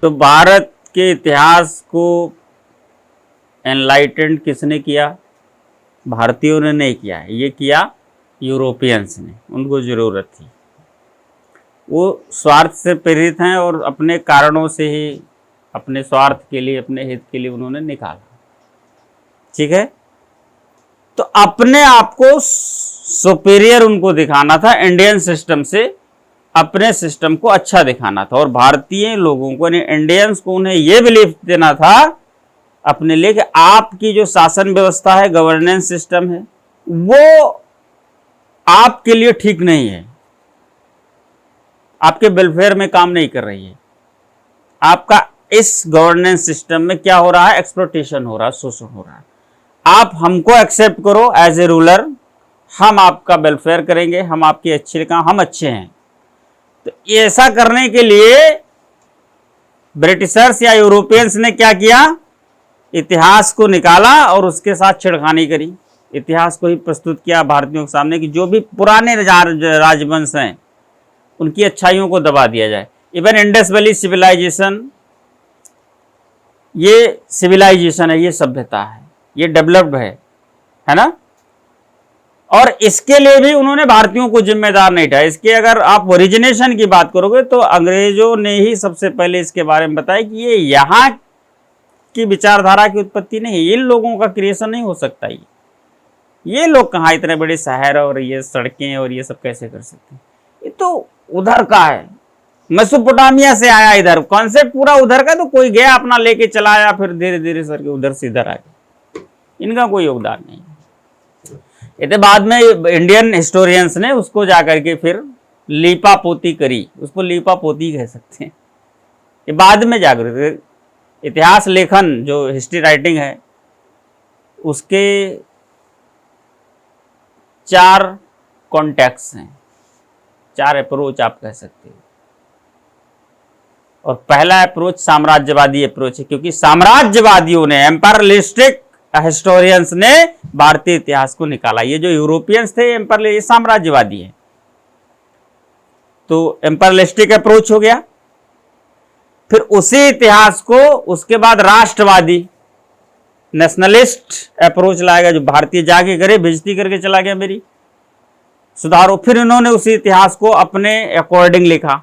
तो भारत के इतिहास को एनलाइटेंड किसने किया? भारतीयों ने नहीं किया, ये किया यूरोपियंस ने। उनको ज़रूरत थी, वो स्वार्थ से प्रेरित हैं और अपने कारणों से ही, अपने स्वार्थ के लिए, अपने हित के लिए उन्होंने निकाला। ठीक है, तो अपने आप को सुपीरियर उनको दिखाना था, इंडियन सिस्टम से अपने सिस्टम को अच्छा दिखाना था। और भारतीय लोगों को, इंडियंस को, उन्हें यह बिलीफ देना था अपने लिए कि आपकी जो शासन व्यवस्था है, गवर्नेंस सिस्टम है, वो आपके लिए ठीक नहीं है, आपके वेलफेयर में काम नहीं कर रही है। आपका इस गवर्नेंस सिस्टम में क्या हो रहा है? एक्सप्लॉयटेशन हो रहा है, शोषण हो रहा है। आप हमको एक्सेप्ट करो एज ए रूलर, हम आपका वेलफेयर करेंगे, हम आपके अच्छे का, हम अच्छे हैं। तो ऐसा करने के लिए ब्रिटिशर्स या यूरोपियंस ने क्या किया? इतिहास को निकाला और उसके साथ छेड़खानी करी। इतिहास को ही प्रस्तुत किया भारतीयों के सामने कि जो भी पुराने राजवंश हैं उनकी अच्छाइयों को दबा दिया जाए। इवन इंडस वैली सिविलाइजेशन, ये सिविलाइजेशन है, ये सभ्यता है, ये डेवलप्ड है ना। और इसके लिए भी उन्होंने भारतीयों को जिम्मेदार नहीं ठहराया। इसके अगर आप ओरिजिनेशन की बात करोगे तो अंग्रेजों ने ही सबसे पहले इसके बारे में बताया कि ये यहाँ की विचारधारा की उत्पत्ति नहीं है, इन लोगों का क्रिएशन नहीं हो सकता। ये लोग कहाँ इतने बड़े शहर और ये सड़कें और ये सब कैसे कर सकते हैं? ये तो उधर का है, मेसोपोटामिया से आया, इधर कॉन्सेप्ट पूरा उधर का। तो कोई गया अपना लेके चला आया, फिर धीरे धीरे सर के उधर से इधर आ गया, इनका कोई योगदान नहीं। ये तो बाद में इंडियन हिस्टोरियंस ने उसको जाकर के फिर लीपा पोती करी, उसको लीपा पोती कह सकते हैं। ये बाद में जाकर इतिहास लेखन जो हिस्ट्री राइटिंग है उसके 4 कॉन्टेक्स्ट हैं, 4 अप्रोच आप कह सकते हो। और पहला अप्रोच साम्राज्यवादी अप्रोच है, क्योंकि साम्राज्यवादियों ने, एम्पायरलिस्टिक हिस्टोरियंस ने भारतीय इतिहास को निकाला। ये जो यूरोपियंस थे ये साम्राज्यवादी है। तो एम्पायरलिस्टिक अप्रोच हो गया। फिर उसी इतिहास को उसके बाद राष्ट्रवादी नेशनलिस्ट अप्रोच लाएगा, जो भारतीय जाके करे, बेइज्जती करके चला गया मेरी, सुधारो। फिर इन्होंने उसी इतिहास को अपने अकॉर्डिंग लिखा।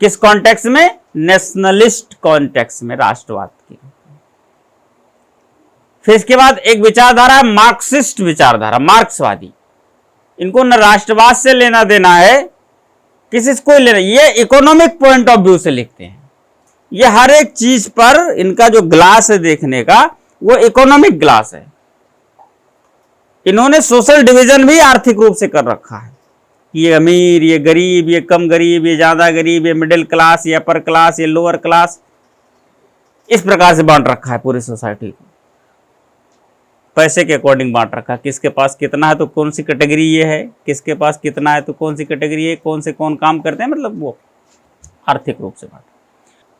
किस कॉन्टेक्स्ट में? नेशनलिस्ट कॉन्टेक्स्ट में, राष्ट्रवाद की। फिर इसके बाद एक विचारधारा है मार्क्सिस्ट विचारधारा, मार्क्सवादी। इनको न राष्ट्रवाद से लेना देना है, किसी से कोई लेना, ये इकोनॉमिक पॉइंट ऑफ व्यू से लिखते हैं। ये हर एक चीज पर इनका जो ग्लास है देखने का, वो इकोनॉमिक ग्लास है। इन्होंने सोशल डिवीजन भी आर्थिक रूप से कर रखा है। ये अमीर, ये गरीब, ये कम गरीब, ये ज्यादा गरीब, ये मिडिल क्लास, ये अपर क्लास, ये लोअर क्लास, इस प्रकार से बांट रखा है पूरी सोसाइटी को। पैसे के अकॉर्डिंग बांट रखा है, किसके पास कितना है तो कौन सी कैटेगरी ये है, किसके पास कितना है तो कौन सी कैटेगरी है, कौन से कौन काम करते हैं, मतलब वो आर्थिक रूप से बांटा।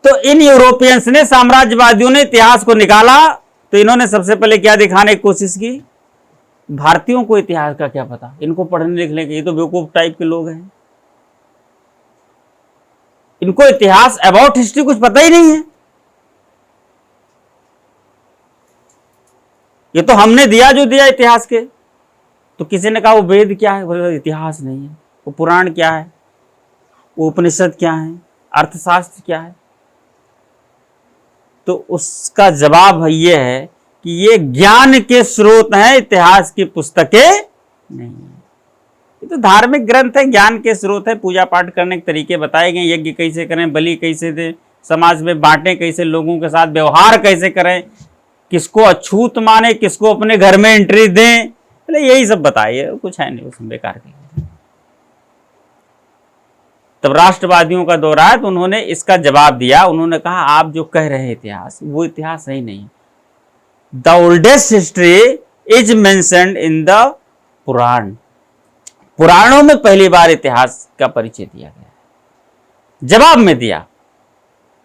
तो इन यूरोपियंस ने, साम्राज्यवादियों ने इतिहास को निकाला। तो इन्होंने सबसे पहले क्या दिखाने की कोशिश की? भारतीयों को इतिहास का क्या पता, इनको पढ़ने लिखने के, ये तो बेवकूफ टाइप के लोग हैं, इनको इतिहास, अबाउट हिस्ट्री कुछ पता ही नहीं है। ये तो हमने दिया जो दिया इतिहास के। तो किसी ने कहा वो वेद क्या है, बोले इतिहास नहीं है। वो पुराण क्या है, वो उपनिषद क्या है, अर्थशास्त्र क्या है। तो उसका जवाब ये है कि ये ज्ञान के स्रोत हैं, इतिहास की पुस्तकें नहीं है। ये तो धार्मिक ग्रंथ है, ज्ञान के स्रोत है। पूजा पाठ करने के तरीके बताए गए, यज्ञ कैसे करें, बलि कैसे दें, समाज में बांटें कैसे, लोगों के साथ व्यवहार कैसे करें, किसको अछूत माने, किसको अपने घर में एंट्री दें, यही सब बताइए, कुछ है नहीं उसमें बेकार की। तब राष्ट्रवादियों का दौर आया तो उन्होंने इसका जवाब दिया। उन्होंने कहा आप जो कह रहे हैं इतिहास, वो इतिहास सही नहीं। The oldest history is mentioned in the Purana. पुराणों में पहली बार इतिहास का परिचय दिया गया, जवाब में दिया।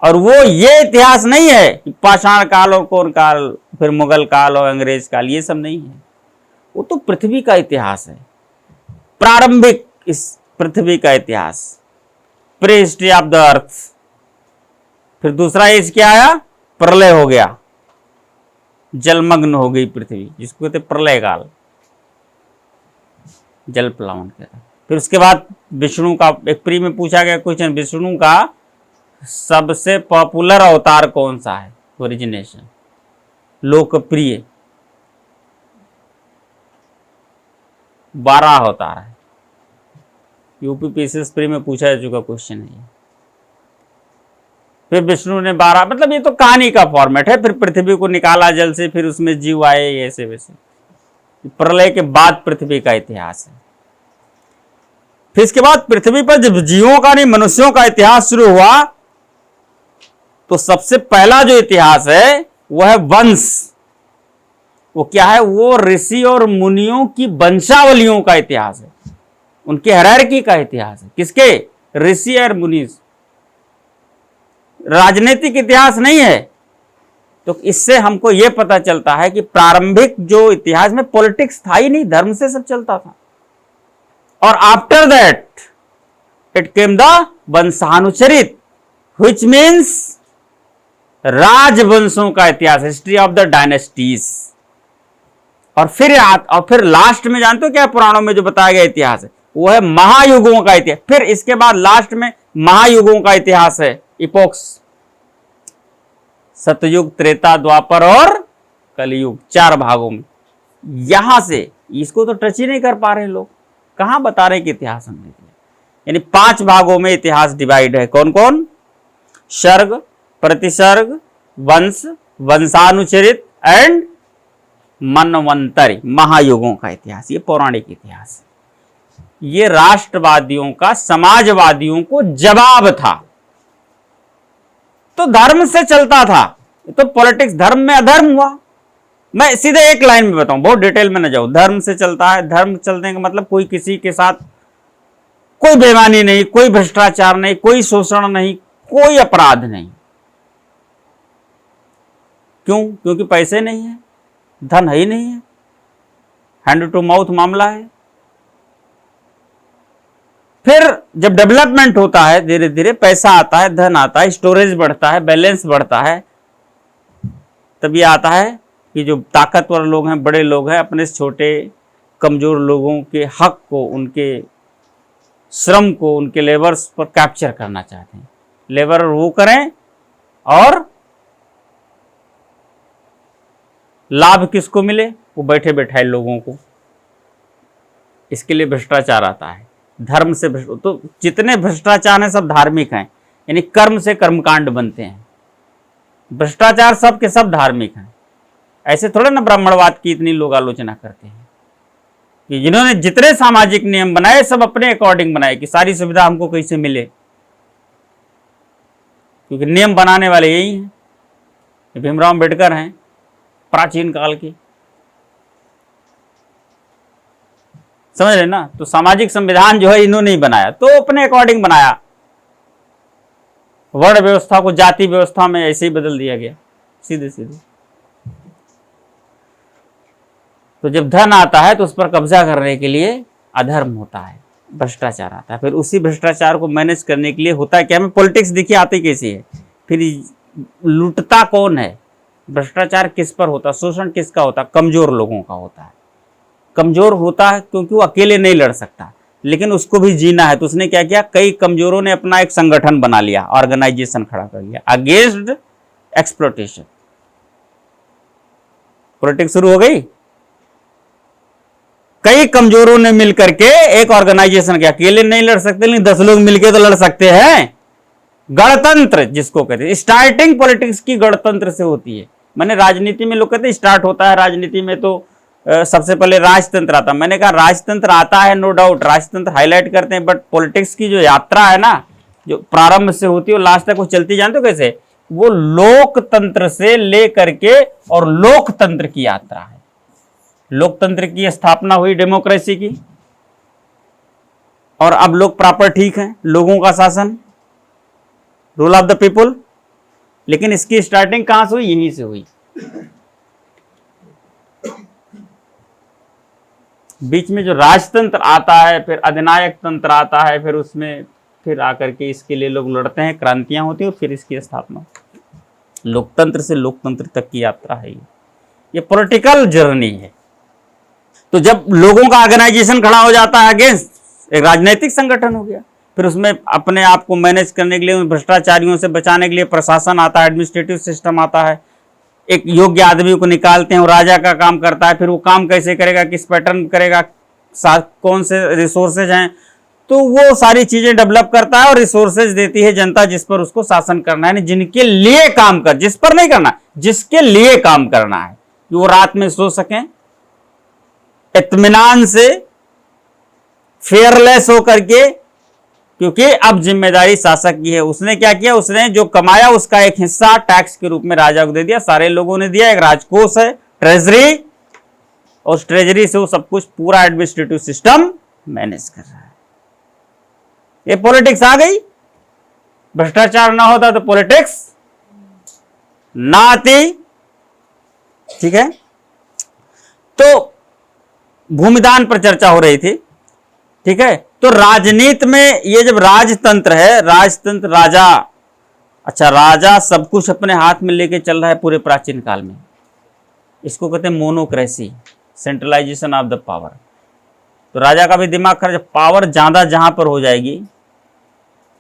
और वो ये इतिहास नहीं है कि पाषाण काल और कौन काल, फिर मुगल काल और अंग्रेज काल, ये सब नहीं है। वो तो पृथ्वी का इतिहास है, प्रारंभिक इस पृथ्वी का इतिहास, pre history of the earth. फिर दूसरा एज क्या आया, प्रलय हो गया, जलमग्न हो गई पृथ्वी, जिसको कहते प्रलय काल, जल प्लावन कहते हैं। फिर उसके बाद विष्णु का, एक प्री में पूछा गया क्वेश्चन, विष्णु का सबसे पॉपुलर अवतार कौन सा है, ओरिजिनेशन, लोकप्रिय, 12 अवतार है। यूपी पीसीएस प्री में पूछा जा चुका क्वेश्चन है ये। फिर विष्णु ने 12, मतलब ये तो कहानी का फॉर्मेट है। फिर पृथ्वी को निकाला जल से, फिर उसमें जीव आए, ऐसे वैसे। प्रलय के बाद पृथ्वी का इतिहास है। फिर इसके बाद पृथ्वी पर जब जीवों का नहीं मनुष्यों का इतिहास शुरू हुआ, तो सबसे पहला जो इतिहास है वो है वंश। वो क्या है, वो ऋषि और मुनियों की वंशावलियों का इतिहास है, उनके हायरार्की का इतिहास है। किसके, ऋषि और मुनि। राजनीतिक इतिहास नहीं है। तो इससे हमको यह पता चलता है कि प्रारंभिक जो इतिहास में पॉलिटिक्स था ही नहीं, धर्म से सब चलता था। और after that it came the वंशानुचरित, व्हिच मीन्स राजवंशों का इतिहास, हिस्ट्री ऑफ द डायनेस्टीज। और फिर लास्ट में जानते हो क्या पुराणों में जो बताया गया इतिहास है, वो है महायुगों का इतिहास। फिर इसके बाद लास्ट में महायुगों का इतिहास है, इपोक्स, सतयुग, त्रेता, द्वापर और कलयुग, 4 भागों में। यहां से इसको तो टच ही नहीं कर पा रहे लोग, कहां बता रहे कि इतिहास हमने दिया। यानी 5 भागों में इतिहास डिवाइड है। कौन कौन, सर्ग, प्रतिसर्ग, वंश, वंशानुचरित एंड मनवंतरी, महायुगों का इतिहास। ये पौराणिक इतिहास है। ये राष्ट्रवादियों का समाजवादियों को जवाब था। तो धर्म से चलता था, तो पॉलिटिक्स, धर्म में अधर्म हुआ। मैं सीधे एक लाइन में बताऊं, बहुत डिटेल में न जाऊं। धर्म से चलता है, धर्म चलने का मतलब कोई किसी के साथ कोई बेईमानी नहीं, कोई भ्रष्टाचार नहीं, कोई शोषण नहीं, कोई अपराध नहीं। क्यों, क्योंकि पैसे नहीं है, धन है ही नहीं है, हैंड टू माउथ मामला है। फिर जब डेवलपमेंट होता है, धीरे धीरे पैसा आता है, धन आता है, स्टोरेज बढ़ता है, बैलेंस बढ़ता है, तब ये आता है कि जो ताकतवर लोग हैं, बड़े लोग हैं, अपने छोटे कमजोर लोगों के हक को, उनके श्रम को, उनके लेबर्स पर कैप्चर करना चाहते हैं। लेबर वो करें और लाभ किसको मिले, वो बैठे बैठाए लोगों को। इसके लिए भ्रष्टाचार आता है। धर्म से तो जितने भ्रष्टाचार हैं सब धार्मिक हैं, यानी कर्म से कर्मकांड बनते हैं। भ्रष्टाचार सब के सब धार्मिक हैं। ऐसे थोड़े ना ब्राह्मणवाद की इतनी लोग आलोचना करते हैं कि जिन्होंने जितने सामाजिक नियम बनाए सब अपने अकॉर्डिंग बनाए कि सारी सुविधा हमको कैसे मिले, क्योंकि नियम बनाने वाले यही हैं। भीमराव अम्बेडकर हैं, प्राचीन काल की, समझ रहे ना। तो सामाजिक संविधान जो है इन्होंने ही बनाया, तो अपने अकॉर्डिंग बनाया। वर्ण व्यवस्था को जाति व्यवस्था में ऐसे ही बदल दिया गया, सीधे सीधे। तो जब धन आता है तो उस पर कब्जा करने के लिए अधर्म होता है, भ्रष्टाचार आता है। फिर उसी भ्रष्टाचार को मैनेज करने के लिए होता है क्या, हमें पॉलिटिक्स देखिए आती कैसी है। फिर लूटता कौन है, भ्रष्टाचार किस पर होता, शोषण किसका होता, कमजोर लोगों का होता है। कमजोर होता है क्योंकि वो अकेले नहीं लड़ सकता, लेकिन उसको भी जीना है। तो उसने क्या किया, कई कमजोरों ने अपना एक संगठन बना लिया, ऑर्गेनाइजेशन खड़ा कर लिया अगेंस्ट एक्सप्लॉयटेशन। पॉलिटिक्स शुरू हो गई। कई कमजोरों ने मिलकर के एक ऑर्गेनाइजेशन किया। अकेले नहीं लड़ सकते, लेकिन 10 लोग मिलकर तो लड़ सकते हैं। गणतंत्र जिसको कहते हैं, स्टार्टिंग पॉलिटिक्स की गणतंत्र से होती है। मैंने राजनीति में लोग कहते हैं स्टार्ट होता है राजनीति में तो सबसे पहले राजतंत्र आता। मैंने कहा राजतंत्र आता है, नो डाउट, राजतंत्र हाईलाइट करते हैं, बट पॉलिटिक्स की जो यात्रा है ना, जो प्रारंभ से होती है और लास्ट तक वो चलती, जानते हो कैसे, वो लोकतंत्र से लेकर के और लोकतंत्र की यात्रा है। लोकतंत्र की स्थापना हुई, डेमोक्रेसी की, और अब लोग प्रॉपर ठीक हैं, लोगों का शासन, रूल ऑफ द पीपुल। लेकिन इसकी स्टार्टिंग कहां से हुई, यहीं से हुई। बीच में जो राजतंत्र आता है, फिर अधिनायक तंत्र आता है, फिर उसमें फिर आकर के इसके लिए लोग लड़ते हैं, क्रांतियां होती हैं और फिर इसकी स्थापना। लोकतंत्र से लोकतंत्र तक की यात्रा है ये पॉलिटिकल जर्नी है। तो जब लोगों का ऑर्गेनाइजेशन खड़ा हो जाता है अगेंस्ट, एक राजनीतिक संगठन हो गया, फिर उसमें अपने आप को मैनेज करने के लिए, भ्रष्टाचारियों से बचाने के लिए प्रशासन आता है, एडमिनिस्ट्रेटिव सिस्टम आता है, एक योग्य आदमी को निकालते हैं, वो राजा का काम करता है। फिर वो काम कैसे करेगा, किस पैटर्न करेगा, कौन से रिसोर्सेज हैं, तो वो सारी चीजें डेवलप करता है और रिसोर्सेज देती है जनता, जिस पर उसको शासन करना है, जिनके लिए काम कर, जिस पर नहीं करना, जिसके लिए काम करना है, कि वो रात में सो सकें इत्मीनान से, फेयरलेस होकर के, क्योंकि अब जिम्मेदारी शासक की है। उसने क्या किया, उसने जो कमाया उसका एक हिस्सा टैक्स के रूप में राजा को दे दिया, सारे लोगों ने दिया। एक राजकोष है, ट्रेजरी, और ट्रेजरी से वो सब कुछ पूरा एडमिनिस्ट्रेटिव सिस्टम मैनेज कर रहा है। ये पॉलिटिक्स आ गई। भ्रष्टाचार ना होता तो पॉलिटिक्स ना आती। ठीक है, तो भूमिदान पर चर्चा हो रही थी। ठीक है, तो राजनीति में ये जब राजतंत्र है, राजतंत्र, राजा, अच्छा राजा सब कुछ अपने हाथ में लेके चल रहा है पूरे प्राचीन काल में, इसको कहते हैं मोनोक्रेसी, सेंट्रलाइजेशन ऑफ द पावर। तो राजा का भी दिमाग खर्च, पावर ज्यादा जहां पर हो जाएगी,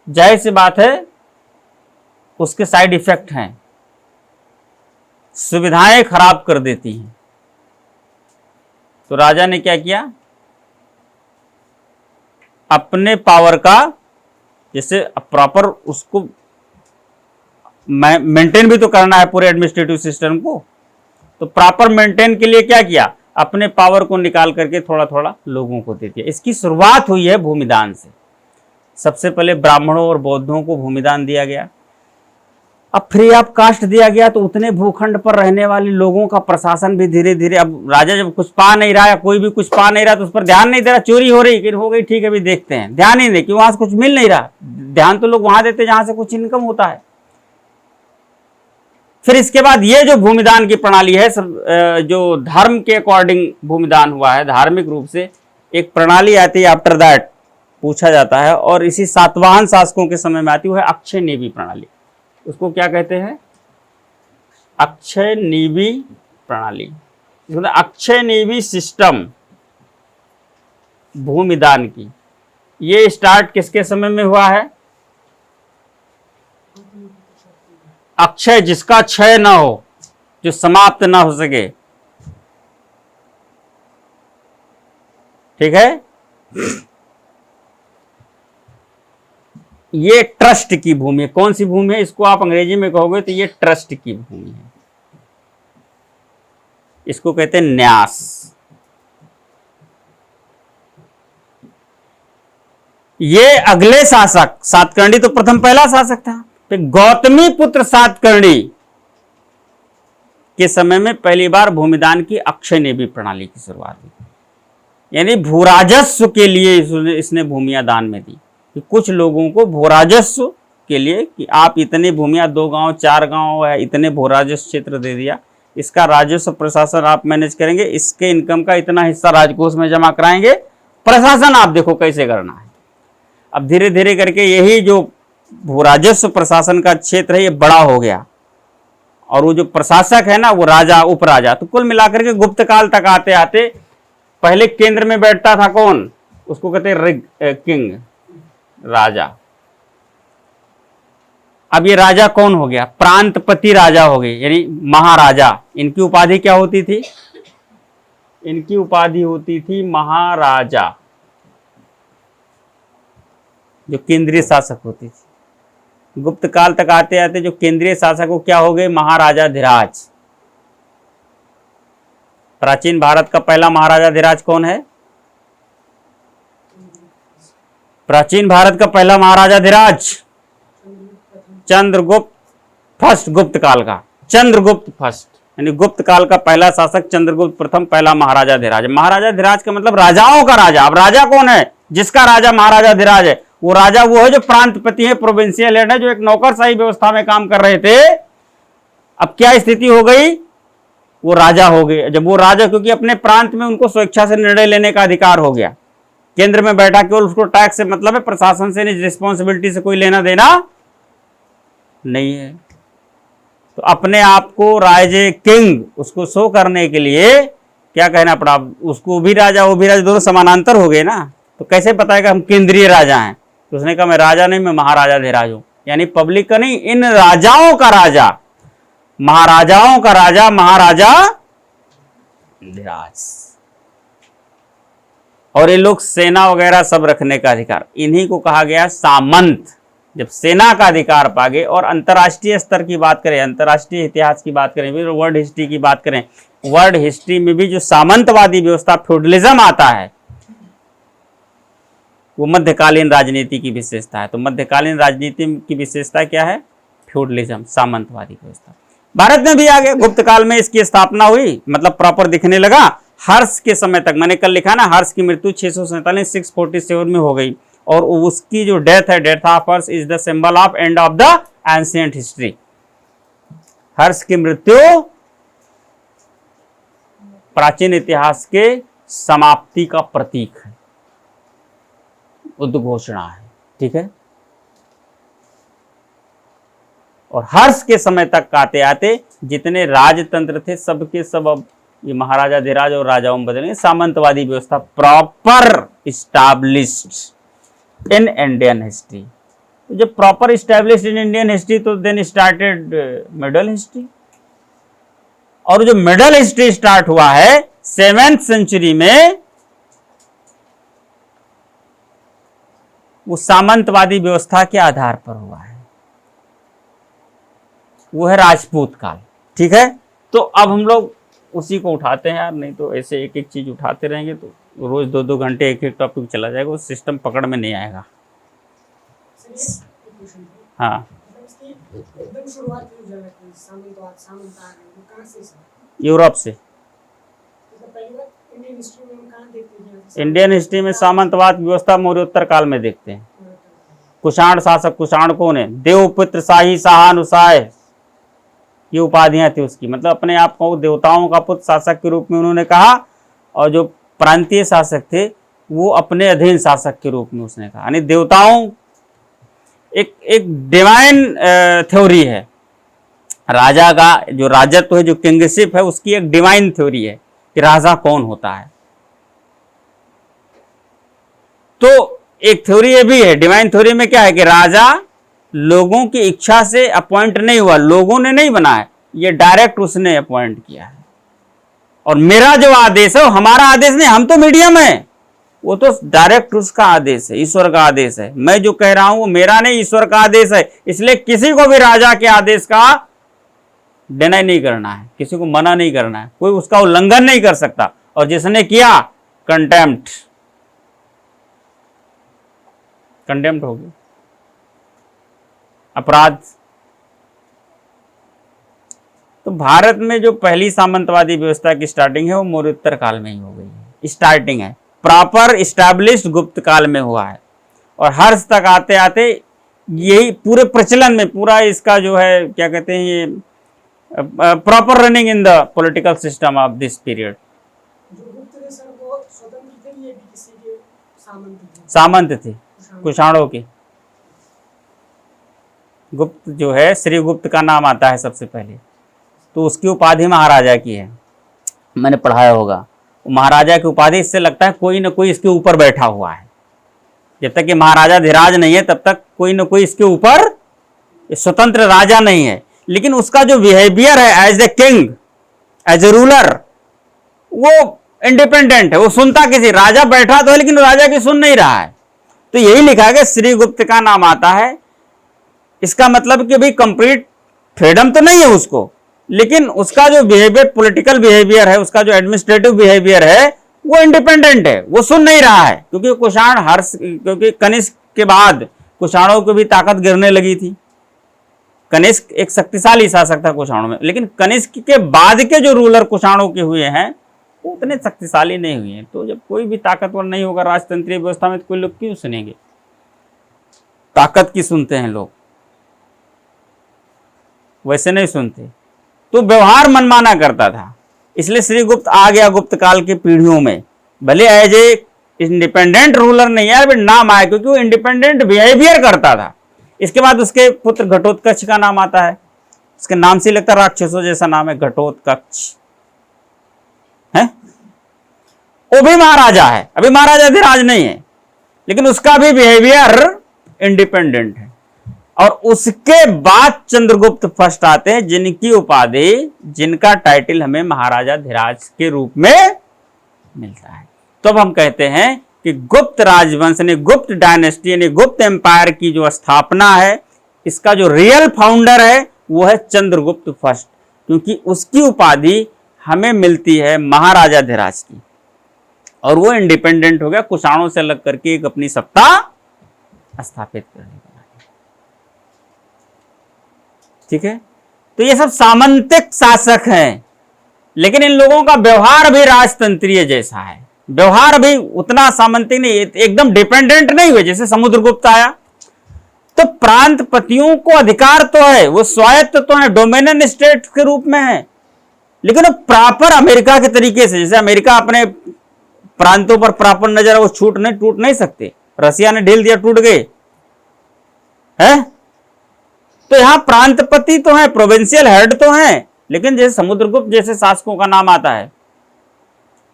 जाहिर सी बात है उसके साइड इफेक्ट हैं, सुविधाएं खराब कर देती हैं। तो राजा ने क्या किया, अपने पावर का, जैसे प्रॉपर उसको मेंटेन भी तो करना है पूरे एडमिनिस्ट्रेटिव सिस्टम को, तो प्रॉपर मेंटेन के लिए क्या किया, अपने पावर को निकाल करके थोड़ा थोड़ा लोगों को दे दिया। इसकी शुरुआत हुई है भूमिदान से। सबसे पहले ब्राह्मणों और बौद्धों को भूमिदान दिया गया, अब फ्री ऑफ कास्ट दिया गया, तो उतने भूखंड पर रहने वाले लोगों का प्रशासन भी धीरे धीरे, अब राजा जब कुछ पा नहीं रहा है, कोई भी कुछ पा नहीं रहा, तो उस पर ध्यान नहीं दे रहा, चोरी हो रही, हो गई, ठीक है अभी देखते हैं, ध्यान ही नहीं, क्यों, वहां से कुछ मिल नहीं रहा। ध्यान तो लोग वहां देते जहां से कुछ इनकम होता है। फिर इसके बाद ये जो भूमिदान की प्रणाली है, जो धर्म के अकॉर्डिंग भूमिदान हुआ है, धार्मिक रूप से एक प्रणाली आती है, आफ्टर दैट पूछा जाता है, और इसी सातवाहन शासकों के समय में आती है अक्षय नीति प्रणाली। उसको क्या कहते हैं, अक्षय नीति प्रणाली। अक्षय नीति सिस्टम भूमिदान की, ये स्टार्ट किसके समय में हुआ है, अक्षय, जिसका क्षय ना हो, जो समाप्त ना हो सके। ठीक है, ये ट्रस्ट की भूमि है। कौन सी भूमि है, इसको आप अंग्रेजी में कहोगे तो ये ट्रस्ट की भूमि है, इसको कहते हैं न्यास। ये अगले शासक, सातकर्णी तो प्रथम पहला शासक था, फिर गौतमी पुत्र सातकर्णी के समय में पहली बार भूमिदान की अक्षय नीति प्रणाली की शुरुआत हुई, यानी भूराजस्व के लिए इसने भूमियां दान में दी, कि कुछ लोगों को भूराजस्व के लिए, कि आप इतने भूमियां, 2 गांव 4 गांव है, इतने भूराजस्व क्षेत्र दे दिया, इसका राजस्व प्रशासन आप मैनेज करेंगे, इसके इनकम का इतना हिस्सा राजकोष में जमा कराएंगे, प्रशासन आप देखो कैसे करना है। अब धीरे धीरे करके यही जो भूराजस्व प्रशासन का क्षेत्र है ये बड़ा हो गया, और वो जो प्रशासक है ना, वो राजा, उपराजा। तो कुल मिलाकर के गुप्त काल तक आते आते पहले केंद्र में बैठता था कौन, उसको कहते हैं किंग, राजा। अब ये राजा कौन हो गया, प्रांतपति राजा हो गए, यानी महाराजा। इनकी उपाधि क्या होती थी, इनकी उपाधि होती थी महाराजा, जो केंद्रीय शासक होती थी। गुप्त काल तक आते आते जो केंद्रीय शासक वो क्या हो गए, महाराजाधिराज। प्राचीन भारत का पहला महाराजाधिराज कौन है, प्राचीन भारत का पहला महाराजाधिराज चंद्रगुप्त फर्स्ट, गुप्त काल का चंद्रगुप्त फर्स्ट, यानी गुप्त काल का पहला शासक चंद्रगुप्त प्रथम, पहला महाराजाधिराज। महाराजाधिराज का मतलब राजाओं का राजा। अब राजा कौन है, जिसका राजा महाराजाधिराज है, वो राजा वो है जो प्रांतपति है, प्रोविंशियल हेड है, जो एक नौकरशाही व्यवस्था में काम कर रहे थे। अब क्या स्थिति हो गई, वो राजा हो गए। जब वो राजा, क्योंकि अपने प्रांत में उनको स्वेच्छा से निर्णय लेने का अधिकार हो गया, केंद्र में बैठा, केवल उसको टैक्स से मतलब है, प्रशासन से नहीं, रिस्पॉन्सिबिलिटी से कोई लेना देना नहीं है। तो अपने आप को राजे किंग उसको शो करने के लिए क्या कहना पड़ा, उसको भी राजा वो भी राजा, दोनों समानांतर हो गए ना। तो कैसे बताएगा हम केंद्रीय राजा हैं? तो उसने कहा मैं राजा नहीं, मैं महाराजा धीराज हूं, यानी पब्लिक का नहीं, इन राजाओं का राजा, महाराजाओं का राजा महाराजा धीराज। और ये लोग सेना वगैरह सब रखने का अधिकार, इन्हीं को कहा गया सामंत। जब सेना का अधिकार पा गए, और अंतर्राष्ट्रीय स्तर की बात करें, अंतर्राष्ट्रीय इतिहास की बात करें, वर्ल्ड हिस्ट्री की बात करें, वर्ल्ड हिस्ट्री में भी जो सामंतवादी व्यवस्था फ्यूडलिज्म आता है, वो मध्यकालीन राजनीति की विशेषता है। तो मध्यकालीन राजनीति की विशेषता क्या है? फ्यूडलिज्म, सामंतवादी व्यवस्था। भारत में भी आ गए, गुप्त काल में इसकी स्थापना हुई, मतलब प्रॉपर दिखने लगा। हर्ष के समय तक, मैंने कल लिखा ना, हर्ष की मृत्यु 647 में हो गई, और उसकी जो डेथ है, death of Harsha is the symbol of end of the ancient history. Harsha की मृत्यु प्राचीन इतिहास के समाप्ति का प्रतीक है, उद्घोषणा है, ठीक है। और हर्ष के समय तक आते आते जितने राजतंत्र थे सबके सब अब ये महाराजा धीराज और राजाओं में बदलेंगे। सामंतवादी व्यवस्था proper established in Indian history. जब proper established in Indian history, तो देन स्टार्टेड मिडल हिस्ट्री। और जो मिडल हिस्ट्री स्टार्ट हुआ है 7th सेंचुरी में, वो सामंतवादी व्यवस्था के आधार पर हुआ है, वो है राजपूत काल, ठीक है। तो अब हम लोग उसी को उठाते हैं यार, नहीं तो ऐसे एक एक चीज उठाते रहेंगे तो रोज 2-2 घंटे एक एक टॉपिक चला जाएगा, वो सिस्टम पकड़ में नहीं आएगा। हाँ, एकदम शुरुआत यूरोप से। इंडियन हिस्ट्री में सामंतवाद व्यवस्था मौर्योत्तर काल में देखते हैं। कुषाण शासक, कुषाण कौन है? देवपुत्र, शाही, शाहानुशाह, ये उपाधियां थी उसकी, मतलब अपने आप को देवताओं का पुत्र शासक के रूप में उन्होंने कहा, और जो प्रांतीय शासक थे वो अपने अधीन शासक के रूप में उसने कहा। यानी देवताओं एक डिवाइन थ्योरी है, राजा का जो राजत्व है, जो किंगशिप है, उसकी एक डिवाइन थ्योरी है कि राजा कौन होता है। तो एक थ्योरी ये भी है, डिवाइन थ्योरी में क्या है कि राजा लोगों की इच्छा से अपॉइंट नहीं हुआ, लोगों ने नहीं बनाया, ये डायरेक्ट उसने अपॉइंट किया है। और मेरा जो आदेश है वो हमारा आदेश नहीं, हम तो मीडियम है, वो तो डायरेक्ट उसका आदेश है, ईश्वर का आदेश है। मैं जो कह रहा हूं वो मेरा नहीं, ईश्वर का आदेश है। इसलिए किसी को भी राजा के आदेश का डिनाई नहीं करना है, किसी को मना नहीं करना है, कोई उसका उल्लंघन नहीं कर सकता। और जिसने किया, कंटेम्प्ट, कंटेम्प्ट होगी, अपराध। तो भारत में जो पहली सामंतवादी व्यवस्था की स्टार्टिंग है वो मौर्योत्तर काल में ही हो गई है, स्टार्टिंग है, प्रॉपर इस्टेब्लिश्ड गुप्त काल में हुआ है। और हर्ष तक आते आते यही पूरे प्रचलन में, पूरा इसका जो है क्या कहते हैं, ये proper running in the political system of this period. जो गुप्त थे सर, वो स्वतंत्र थे, ये भी किसी के सामंत थे, कुषाणों के। गुप्त जो है, श्री गुप्त का नाम आता है सबसे पहले, तो उसकी उपाधि महाराजा की है, मैंने पढ़ाया होगा। महाराजा की उपाधि इससे लगता है कोई ना कोई इसके ऊपर बैठा हुआ है। जब तक ये महाराजा धीराज नहीं है तब तक कोई ना कोई इसके ऊपर, स्वतंत्र राजा नहीं है। लेकिन उसका जो बिहेवियर है as a king, as a ruler, वो इंडिपेंडेंट है, वो सुनता किसी, राजा बैठा तो है लेकिन राजा की सुन नहीं रहा है। तो यही लिखा है श्री गुप्त का नाम आता है। इसका मतलब कि भाई कंप्लीट फ्रीडम तो नहीं है उसको, लेकिन उसका जो बिहेवियर, पॉलिटिकल बिहेवियर है, उसका जो एडमिनिस्ट्रेटिव बिहेवियर है, वो इंडिपेंडेंट है, वो सुन नहीं रहा है। क्योंकि कुषाण हर्ष, क्योंकि कनिष्क के बाद कुषाणों को भी ताकत गिरने लगी थी। कनिष्क एक शक्तिशाली शासक था कुषाणों में, लेकिन कनिष्क के बाद के जो रूलर कुषाणों के हुए हैं वो उतने शक्तिशाली नहीं हुए हैं। तो जब कोई भी ताकतवर नहीं होगा राजतंत्रीय व्यवस्था में, तो कोई लोग क्यों सुनेंगे? ताकत की सुनते हैं लोग, वैसे नहीं सुनते। तो व्यवहार मनमाना करता था, इसलिए श्रीगुप्त आ गया गुप्त काल की पीढ़ियों में, भले एज ए इंडिपेंडेंट रूलर नहीं है, अभी नाम आया क्योंकि वो इंडिपेंडेंट बिहेवियर करता था। इसके बाद उसके पुत्र घटोत्कच का नाम आता है, उसके नाम से लगता राक्षसों जैसा नाम है, घटोत्कच है। वो भी महाराजा है, अभी महाराजा धीराज नहीं है, लेकिन उसका भी बिहेवियर इंडिपेंडेंट है। और उसके बाद चंद्रगुप्त फर्स्ट आते हैं, जिनकी उपाधि, जिनका टाइटल हमें महाराजा धीराज के रूप में मिलता है। तो अब हम कहते हैं कि गुप्त राजवंश ने, गुप्त डायनेस्टी यानी गुप्त एम्पायर की जो स्थापना है, इसका जो रियल फाउंडर है वो है चंद्रगुप्त फर्स्ट, क्योंकि उसकी उपाधि हमें मिलती है महाराजा धीराज की, और वो इंडिपेंडेंट हो गया, कुषाणों से अलग करके एक अपनी सत्ता स्थापित करने का। ठीक है, तो ये सब सामंतिक शासक हैं, लेकिन इन लोगों का व्यवहार भी राजतंत्रीय जैसा है, व्यवहार भी उतना सामंतिक नहीं, एकदम डिपेंडेंट नहीं हुए। जैसे समुद्रगुप्त आया तो प्रांतपतियों को अधिकार तो है, वो स्वायत्त तो है, डोमिनियन स्टेट के रूप में है, लेकिन वो प्रॉपर अमेरिका के तरीके से, जैसे अमेरिका अपने प्रांतों पर प्रॉपर नजर, वो टूट नहीं सकते, रसिया ने ढील दिया, टूट गए है। तो यहां प्रांतपति तो है, प्रोविंशियल हेड तो है, लेकिन जैसे समुद्रगुप्त जैसे शासकों का नाम आता है,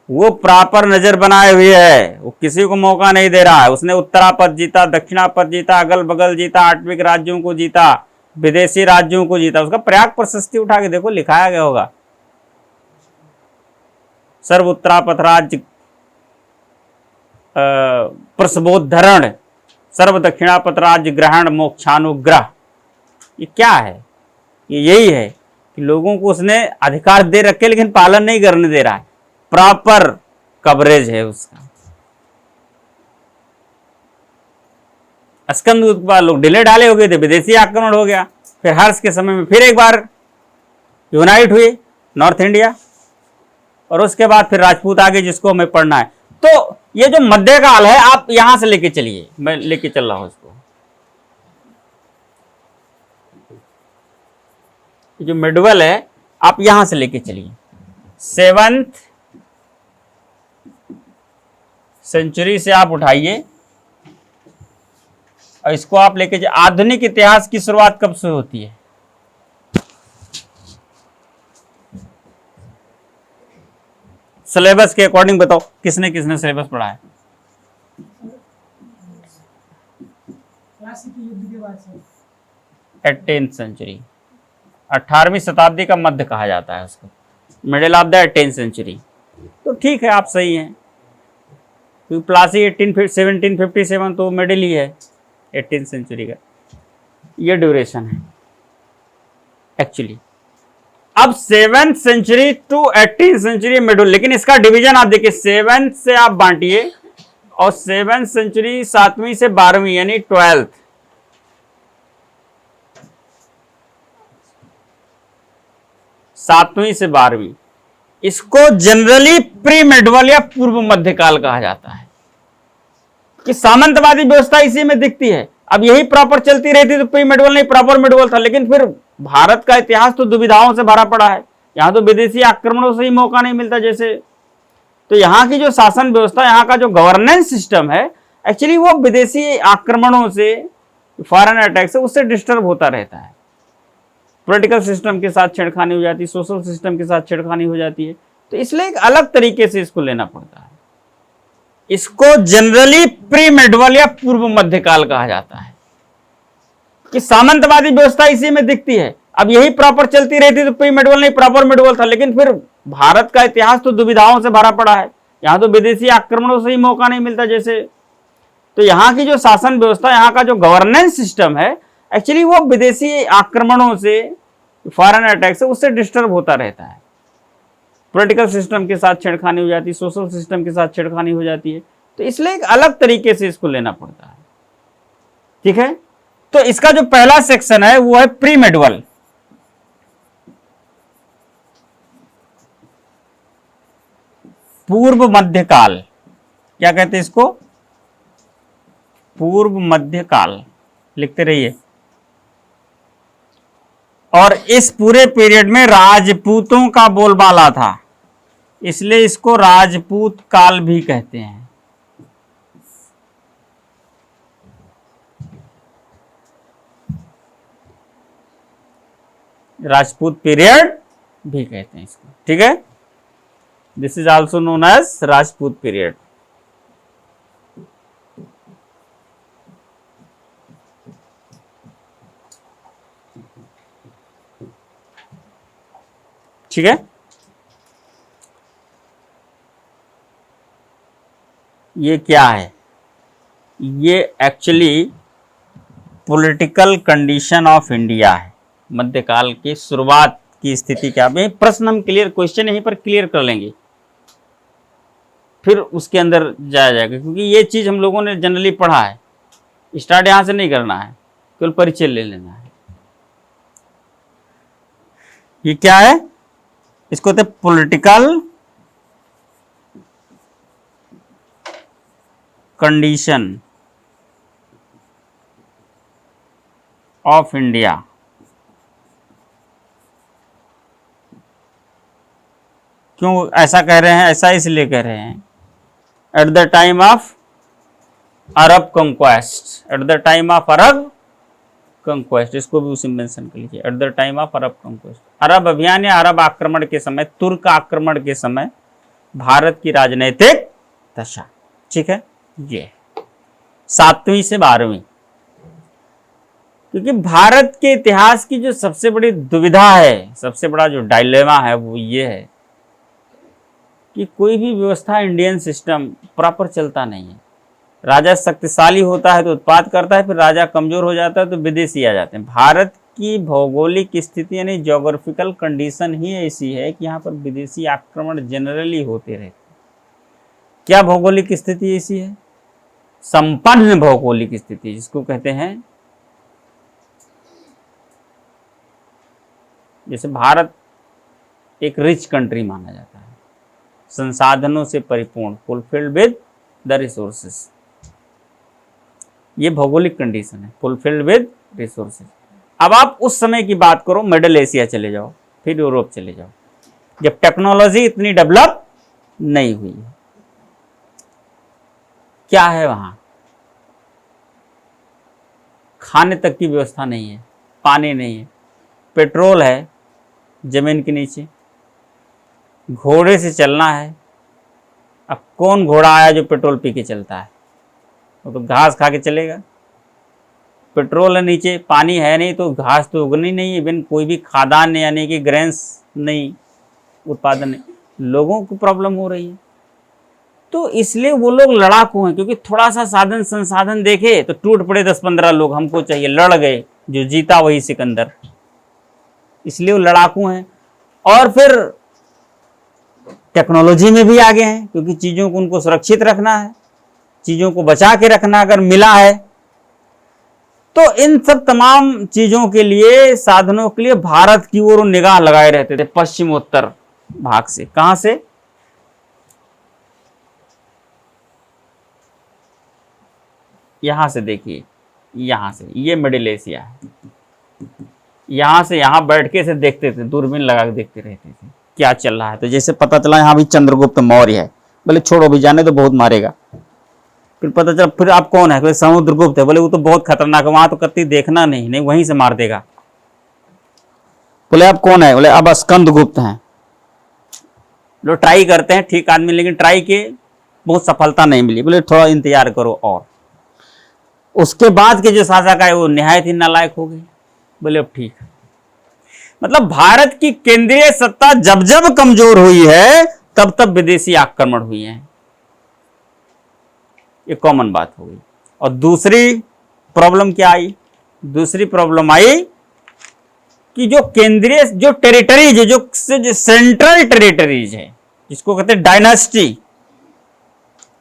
वो प्रॉपर नजर बनाए हुए है, वो किसी को मौका नहीं दे रहा है। उसने उत्तरापद जीता, दक्षिणापद जीता, अगल बगल जीता, आठविक राज्यों को जीता, विदेशी राज्यों को जीता। उसका प्रयाग प्रशस्ति उठा के देखो, लिखाया गया होगा, सर्व उत्तरापथ राज्य प्रसवोद्धरण, सर्व दक्षिणापथ राज्य ग्रहण मोक्षानुग्रह। ये क्या है? ये यही है कि लोगों को उसने अधिकार दे रखे, लेकिन पालन नहीं करने दे रहा है, प्रॉपर कवरेज है उसका। स्कंद के बाद लोग ढीले ढाले हो गए थे, विदेशी आक्रमण हो गया, फिर हर्ष के समय में फिर एक बार यूनाइट हुए नॉर्थ इंडिया, और उसके बाद फिर राजपूत आ गए, जिसको हमें पढ़ना है। तो ये जो मध्यकाल है, आप यहां से लेके चलिए, मैं लेके चल रहा हूं इसको। जो मिडवल है, आप यहां से लेके चलिए, 7th सेंचुरी से आप उठाइए, और इसको आप लेके जाइए। आधुनिक इतिहास की शुरुआत कब से होती है? सिलेबस के अकॉर्डिंग बताओ, किसने किसने सिलेबस पढ़ा है? प्लासी के युद्ध के बाद से 18th सेंचुरी, 18वीं शताब्दी का मध्य कहा जाता है उसको, middle of the 18th century. तो ठीक है, आप सही हैं, क्योंकि प्लासी 1757 तो मिडिल ही है 18th सेंचुरी का, ये ड्यूरेशन है एक्चुअली। अब 7th century to 18th century middle, लेकिन इसका डिवीजन आप देखिए, 7th से आप बांटिए, और 7th सेंचुरी 7वीं से 12वीं यानी 12th, सातवीं से 12वीं, इसको जनरली प्री मेडवल या पूर्व मध्यकाल कहा जाता है, कि सामंतवादी व्यवस्था इसी में दिखती है। अब यही प्रॉपर चलती रहती तो प्री मेडवल नहीं, प्रॉपर मेडवल था। लेकिन फिर भारत का इतिहास तो दुविधाओं से भरा पड़ा है, यहाँ तो विदेशी आक्रमणों से ही मौका नहीं मिलता जैसे। तो यहाँ की जो शासन व्यवस्था, यहाँ का जो गवर्नेंस सिस्टम है, एक्चुअली वो विदेशी आक्रमणों से, फॉरेन अटैक से, उससे डिस्टर्ब होता रहता है। पॉलिटिकल सिस्टम के साथ छेड़खानी हो जाती है, सोशल सिस्टम के साथ छेड़खानी हो जाती है, तो इसलिए एक अलग तरीके से इसको लेना पड़ता है। इसको जनरली प्री मेडवल या पूर्व मध्यकाल कहा जाता है, कि सामंतवादी व्यवस्था इसी में दिखती है। अब यही प्रॉपर चलती रहती तो प्री मेडवल नहीं, प्रॉपर मेडवल था। लेकिन फिर भारत का इतिहास तो दुविधाओं से भरा पड़ा है, यहाँ तो विदेशी आक्रमणों से ही मौका नहीं मिलता जैसे। तो यहाँ की जो शासन व्यवस्था, यहाँ का जो गवर्नेंस सिस्टम है, एक्चुअली वो विदेशी आक्रमणों से, फॉरेन अटैक से, उससे डिस्टर्ब होता रहता है। पॉलिटिकल सिस्टम के साथ छेड़खानी हो जाती है, सोशल सिस्टम के साथ छेड़खानी हो जाती है, तो इसलिए एक अलग तरीके से इसको लेना पड़ता है। ठीक है, तो इसका जो पहला सेक्शन है वो है प्री मेडवल। पूर्व मध्यकाल, क्या कहते हैं इसको? पूर्व मध्यकाल, लिखते रहिए। और इस पूरे पीरियड में राजपूतों का बोलबाला था, इसलिए इसको राजपूत काल भी कहते हैं। राजपूत पीरियड भी कहते हैं इसको, ठीक है। This is also known as Rajput period. ठीक है, ये क्या है? ये actually political condition of India है। मध्यकाल की शुरुआत की स्थिति क्या है, प्रश्न हम क्लियर, क्वेश्चन यहीं पर क्लियर कर लेंगे, फिर उसके अंदर जाया जाएगा, क्योंकि ये चीज हम लोगों ने जनरली पढ़ा है। स्टार्ट यहां से नहीं करना है, केवल परिचय ले लेना है। ये क्या है? इसको कहते पॉलिटिकल कंडीशन ऑफ इंडिया। क्यों ऐसा कह रहे हैं? ऐसा इसलिए कह रहे हैं, at the time of Arab conquest, at the time of Arab conquest, इसको भी उसी मेंशन कर लीजिए, at the time of Arab conquest. Arab अभियान या अरब आक्रमण के समय, तुर्क आक्रमण के समय भारत की राजनीतिक दशा, ठीक है। ये 7वीं से 12वीं, क्योंकि भारत के इतिहास की जो सबसे बड़ी दुविधा है, सबसे बड़ा जो डायलेमा है, वो ये है कि कोई भी व्यवस्था, इंडियन सिस्टम प्रॉपर चलता नहीं है। राजा शक्तिशाली होता है तो उत्पाद करता है, फिर राजा कमजोर हो जाता है तो विदेशी आ जाते हैं। भारत की भौगोलिक स्थिति यानी ज्योग्राफिकल कंडीशन ही ऐसी है कि यहाँ पर विदेशी आक्रमण जनरली होते रहते हैं। क्या भौगोलिक स्थिति ऐसी है? संपन्न भौगोलिक स्थिति, जिसको कहते हैं, जैसे भारत एक रिच कंट्री माना जाता है, संसाधनों से परिपूर्ण, फुलफिल्ड विद द रिसोर्सेस। ये भौगोलिक कंडीशन है, फुलफिल्ड विद रिसोर्सेस। अब आप उस समय की बात करो, मिडिल एशिया चले जाओ, फिर यूरोप चले जाओ, जब टेक्नोलॉजी इतनी डेवलप नहीं हुई है। क्या है वहां? खाने तक की व्यवस्था नहीं है, पानी नहीं है, पेट्रोल है जमीन के नीचे, घोड़े से चलना है। अब कौन घोड़ा आया जो पेट्रोल पी के चलता है? वो तो घास खा के चलेगा। पेट्रोल है नीचे, पानी है नहीं, तो घास तो उगनी नहीं, इवन कोई भी खाद्यान्न यानी कि ग्रेन्स नहीं, उत्पादन नहीं। लोगों को प्रॉब्लम हो रही है, तो इसलिए वो लोग लड़ाकू हैं, क्योंकि थोड़ा सा साधन संसाधन देखे तो टूट पड़े 10-15 लोग, हमको चाहिए, लड़ गए, जो जीता वही सिकंदर। इसलिए वो लड़ाकू हैं। और फिर टेक्नोलॉजी में भी आगे हैं, क्योंकि चीजों को उनको सुरक्षित रखना है, चीजों को बचा के रखना, अगर मिला है तो इन सब तमाम चीजों के लिए, साधनों के लिए भारत की ओर निगाह लगाए रहते थे, पश्चिमोत्तर भाग से। कहां से? यहां से देखिए, यहां से, ये मिडिल एशिया है। यहां से यहां बैठ के से देखते थे, दूरबीन लगा के देखते रहते थे क्या चल रहा है। तो जैसे पता चला यहाँ भी चंद्रगुप्त मौर्य है, बोले छोड़ो भी, जाने तो बहुत मारेगा। फिर पता चला, फिर आप कौन है? बोले समुद्रगुप्त है। बोले वो तो बहुत खतरनाक है, वहां तो कभी देखना नहीं, नहीं वहीं से मार देगा। बोले आप कौन है? बोले अब स्कंदगुप्त हैं। लोग ट्राई करते हैं, ठीक आदमी, लेकिन ट्राई के बहुत सफलता नहीं मिली। बोले थोड़ा इंतजार करो। और उसके बाद के जो शासक आए वो निहायत ही नालायक हो गए। बोले अब ठीक है। मतलब भारत की केंद्रीय सत्ता जब जब कमजोर हुई है, तब तब विदेशी आक्रमण हुए हैं। ये कॉमन बात हो गई। और दूसरी प्रॉब्लम क्या आई? दूसरी प्रॉब्लम आई कि जो केंद्रीय, जो टेरिटरीज है, जो सेंट्रल टेरिटरीज है, जिसको कहते हैं डायनेस्टी,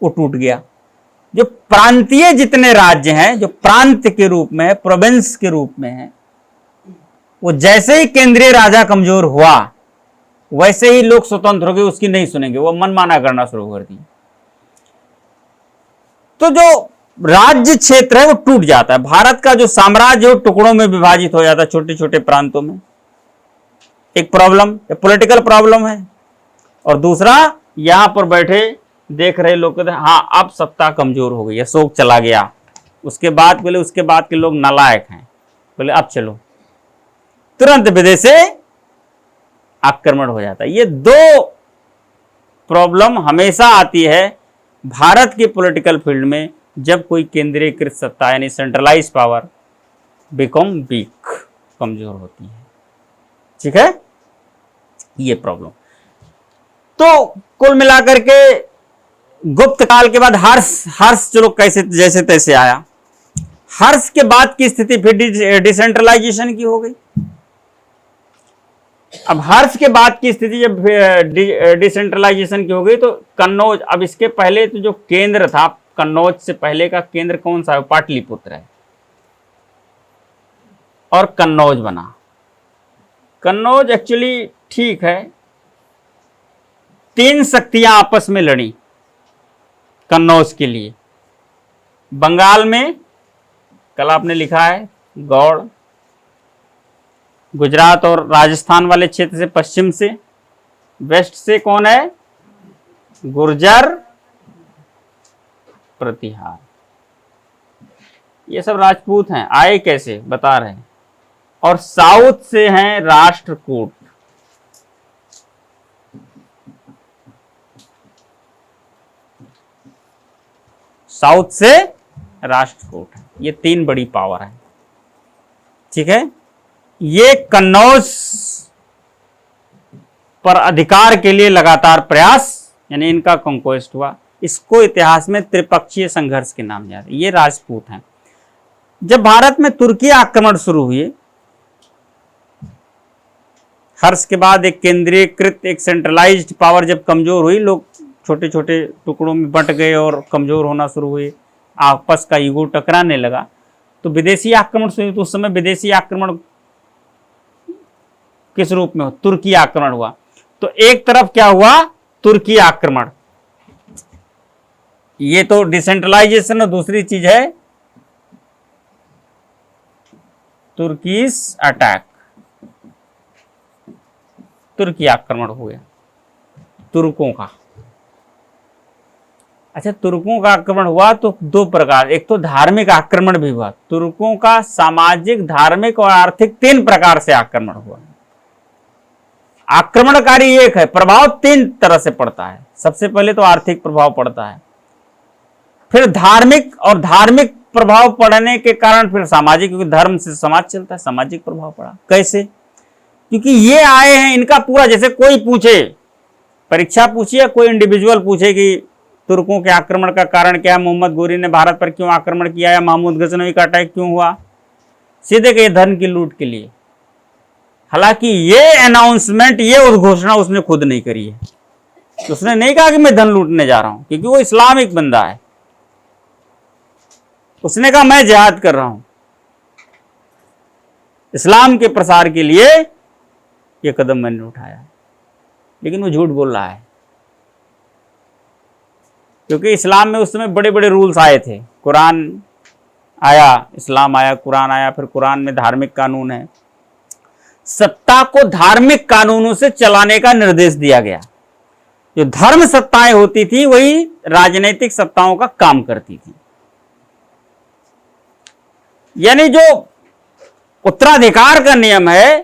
वो टूट गया। जो प्रांतीय जितने राज्य हैं, जो प्रांत के रूप में है, प्रोविंस के रूप में है, वो जैसे ही केंद्रीय राजा कमजोर हुआ, वैसे ही लोग स्वतंत्र हो गए, उसकी नहीं सुनेंगे, वो मनमाना करना शुरू कर दिए। तो जो राज्य क्षेत्र है वो टूट जाता है। भारत का जो साम्राज्य है वो टुकड़ों में विभाजित हो जाता है, छोटे छोटे प्रांतों में। एक प्रॉब्लम, पॉलिटिकल प्रॉब्लम है। और दूसरा, यहां पर बैठे देख रहे लोग कहते हैं हाँ अब सत्ता कमजोर हो गई, अशोक चला गया, उसके बाद बोले उसके बाद के लोग नालायक हैं, बोले अब चलो। तुरंत विदेशी आक्रमण हो जाता है। ये दो प्रॉब्लम हमेशा आती है भारत के पॉलिटिकल फील्ड में जब कोई केंद्रीकृत सत्ता यानी सेंट्रलाइज पावर बिकम वीक, कमजोर होती है। ठीक है, ये प्रॉब्लम। तो कुल मिलाकर के गुप्त काल के बाद हर्ष चलो कैसे जैसे तैसे आया। हर्ष के बाद की स्थिति फिर डिसेंट्रलाइजेशन की हो गई। अब हर्ष के बाद की स्थिति जब डिसेंट्रलाइजेशन की हो गई तो कन्नौज, अब इसके पहले तो जो केंद्र था, कन्नौज से पहले का केंद्र कौन सा है? पाटलिपुत्र है, और कन्नौज बना। कन्नौज एक्चुअली ठीक है, तीन शक्तियां आपस में लड़ी कन्नौज के लिए। बंगाल में कल आपने लिखा है गौड़, गुजरात और राजस्थान वाले क्षेत्र से पश्चिम से, वेस्ट से कौन है? गुर्जर, प्रतिहार। ये सब राजपूत हैं, आए कैसे बता रहे हैं। और साउथ से हैं राष्ट्रकूट। साउथ से राष्ट्रकूट है। ये तीन बड़ी पावर है। ठीक है, ये कन्नौज पर अधिकार के लिए लगातार प्रयास, यानी इनका कंक्वेस्ट हुआ। इसको इतिहास में त्रिपक्षीय संघर्ष के नाम याद है। ये राजपूत हैं। जब भारत में तुर्की आक्रमण शुरू हुए, हर्ष के बाद एक केंद्रीकृत, एक सेंट्रलाइज्ड पावर जब कमजोर हुई, लोग छोटे छोटे टुकड़ों में बंट गए और कमजोर होना शुरू हुए, आपस का ईगो टकराने लगा, तो विदेशी आक्रमण शुरू। तो उस समय विदेशी आक्रमण किस रूप में हो? तुर्की आक्रमण हुआ। तो एक तरफ क्या हुआ? तुर्की आक्रमण, ये तो डिसेंट्रलाइजेशन, और दूसरी चीज है तुर्कीस अटैक। तुर्की आक्रमण हो गया तुर्कों का। अच्छा, तुर्कों का आक्रमण हुआ तो दो प्रकार, एक तो धार्मिक आक्रमण भी हुआ। तुर्कों का सामाजिक, धार्मिक और आर्थिक तीन प्रकार से आक्रमण हुआ। आक्रमणकारी एक है, प्रभाव तीन तरह से पड़ता है। सबसे पहले तो आर्थिक प्रभाव पड़ता है, फिर धार्मिक, और धार्मिक प्रभाव पड़ने के कारण फिर सामाजिक, क्योंकि धर्म से समाज चलता है, सामाजिक प्रभाव पड़ा। कैसे? क्योंकि ये आए हैं, इनका पूरा, जैसे कोई पूछे, परीक्षा पूछी या कोई इंडिविजुअल पूछे कि तुर्कों के आक्रमण का कारण क्या है, मोहम्मद गोरी ने भारत पर क्यों आक्रमण किया, या महमूद गजनवी का अटैक क्यों हुआ, सीधे के धन की लूट के लिए। हालांकि ये अनाउंसमेंट, ये उद्घोषणा उसने खुद नहीं करी है। उसने नहीं कहा कि मैं धन लूटने जा रहा हूं, क्योंकि वो इस्लामिक बंदा है। उसने कहा मैं जिहाद कर रहा हूं, इस्लाम के प्रसार के लिए ये कदम मैंने उठाया है। लेकिन वो झूठ बोल रहा है, क्योंकि इस्लाम में उस समय बड़े बड़े रूल्स आए थे। कुरान आया, इस्लाम आया, कुरान आया, फिर कुरान में धार्मिक कानून है। सत्ता को धार्मिक कानूनों से चलाने का निर्देश दिया गया। जो धर्म सत्ताएं होती थी वही राजनीतिक सत्ताओं का काम करती थी। यानी जो उत्तराधिकार का नियम है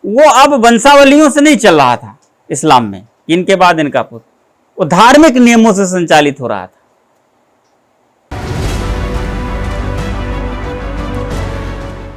वो अब वंशावलियों से नहीं चल रहा था इस्लाम में, इनके बाद इनका पुत्र, वो धार्मिक नियमों से संचालित हो रहा था।